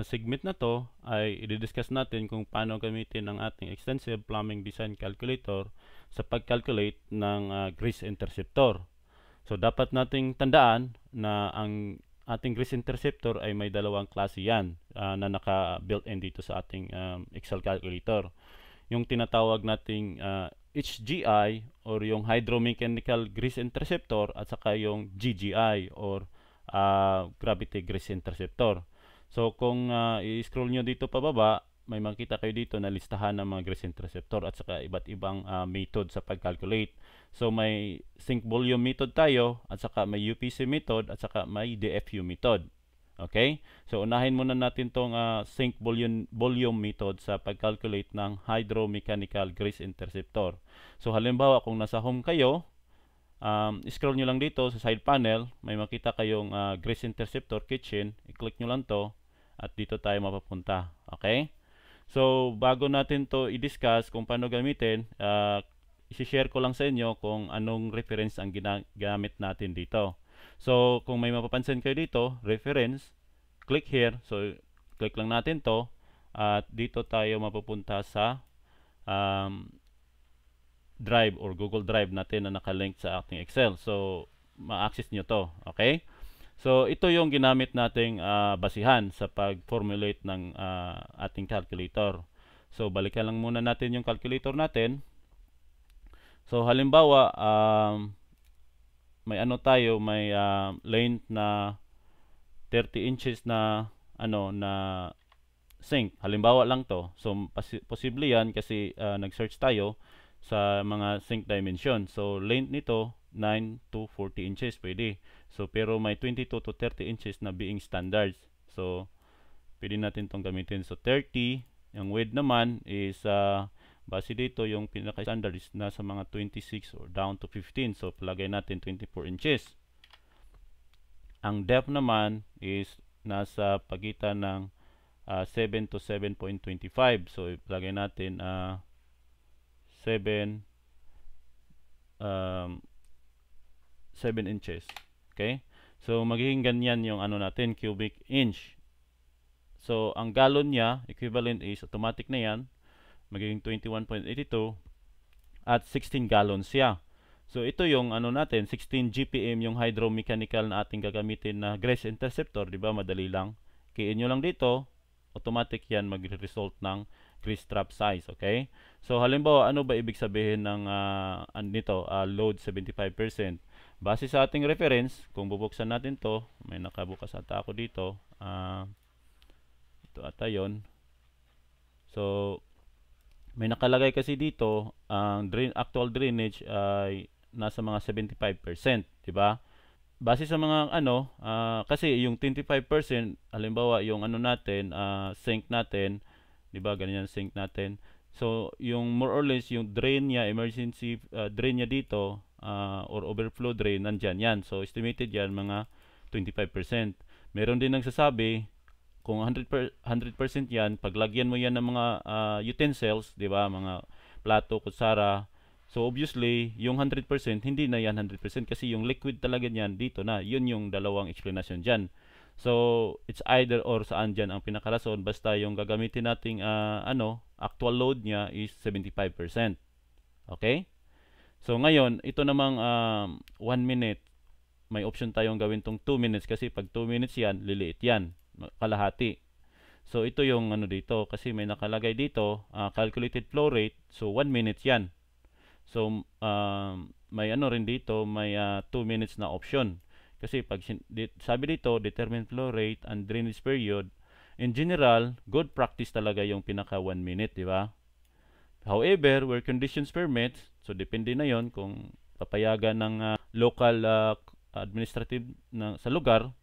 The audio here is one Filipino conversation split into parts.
Sa segment na to ay i-discuss natin kung paano gamitin ang ating Extensive Plumbing Design Calculator sa pag-calculate ng grease interceptor. So dapat nating tandaan na ang ating grease interceptor ay may dalawang klase yan na naka-built-in dito sa ating Excel calculator. Yung tinatawag nating HGI or yung Hydromechanical Grease Interceptor at saka yung GGI or Gravity Grease Interceptor. So kung i-scroll nyo dito pababa, may makita kayo dito na listahan ng mga grease interceptor at saka iba't ibang method sa pag-calculate. So may sink volume method tayo at saka may UPC method at saka may DFU method. Okay? So unahin muna natin tong sink volume method sa pag-calculate ng hydromechanical grease interceptor. So halimbawa kung nasa home kayo, scroll nyo lang dito sa side panel, may makita kayong grease interceptor kitchen, i-click nyo lang to at dito tayo mapapunta. Okay? So bago natin to i-discuss kung paano gamitin, i-share ko lang sa inyo kung anong reference ang ginamit natin dito. So kung may mapapansin kayo dito, reference, click here. So click lang natin to at dito tayo mapupunta sa Drive or Google Drive natin na nakalink sa ating Excel. So ma-access nyo to. Okay? So ito yung ginamit nating basihan sa pag-formulate ng ating calculator. So balikan lang muna natin yung calculator natin. So halimbawa may ano tayo, may length na 30 inches na na sink. Halimbawa lang to. So posible yan kasi nag-search tayo sa mga sink dimension. So length nito 9 to 40 inches pwede. So pero may 22 to 30 inches na being standards. So pwede natin tong gamitin. So 30, yung width naman is base dito yung pinaka standard is nasa mga 26 or down to 15. So palagay natin 24 inches. Ang depth naman is nasa pagitan ng 7 to 7.25. So palagay natin 7 inches. Okay? So magiging ganyan yung natin, cubic inch. So ang gallon niya, equivalent is automatic na yan, magiging 21.82 at 16 gallons siya. So ito yung natin, 16 GPM yung hydromechanical na ating gagamitin na grease interceptor, di ba? Madali lang. Kiin nyo lang dito, automatic yan magre-result ng grease trap size, okay? So halimbawa, ano ba ibig sabihin ng nito, load 75%? Base sa ating reference, kung bubuksan natin to, may nakabukas ata ako dito. Ito ata yun. So may nakalagay kasi dito, ang actual drainage ay nasa mga 75%, di ba? Base sa mga kasi yung 25%, halimbawa yung natin, sink natin, di ba? Ganyan sink natin. So yung more or less yung drain niya, emergency drain niya dito or overflow drain, nandyan yan. So estimated yan mga 25%. Meron din nagsasabi kung 100% yan, paglagyan mo yan ng mga utensils, di ba, mga plato, kutsara, so obviously yung 100% hindi na yan 100% kasi yung liquid talaga niyan dito na. Yun yung dalawang explanation dyan. So it's either or, saan dyan ang pinakarason, basta yung gagamitin nating actual load niya is 75%. Okay? So ngayon, ito namang 1 minute, may option tayong gawin tong 2 minutes kasi pag 2 minutes yan, liliit yan, kalahati. So ito yung dito kasi may nakalagay dito, calculated flow rate, so 1 minute yan. So may rin dito, may 2 minutes na option. Kasi pag sabi dito, determine flow rate and drainage period, in general, good practice talaga yung pinaka 1 minute, di ba? However, where conditions permit, so depende na yon kung papayagan ng local administrative sa lugar.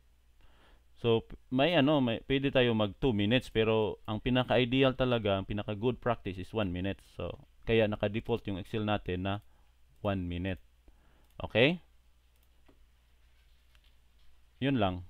So may pwede tayo mag 2 minutes, pero ang pinaka-ideal talaga, ang pinaka-good practice is 1 minute. So kaya naka-default yung Excel natin na 1 minute. Okay? Yun lang.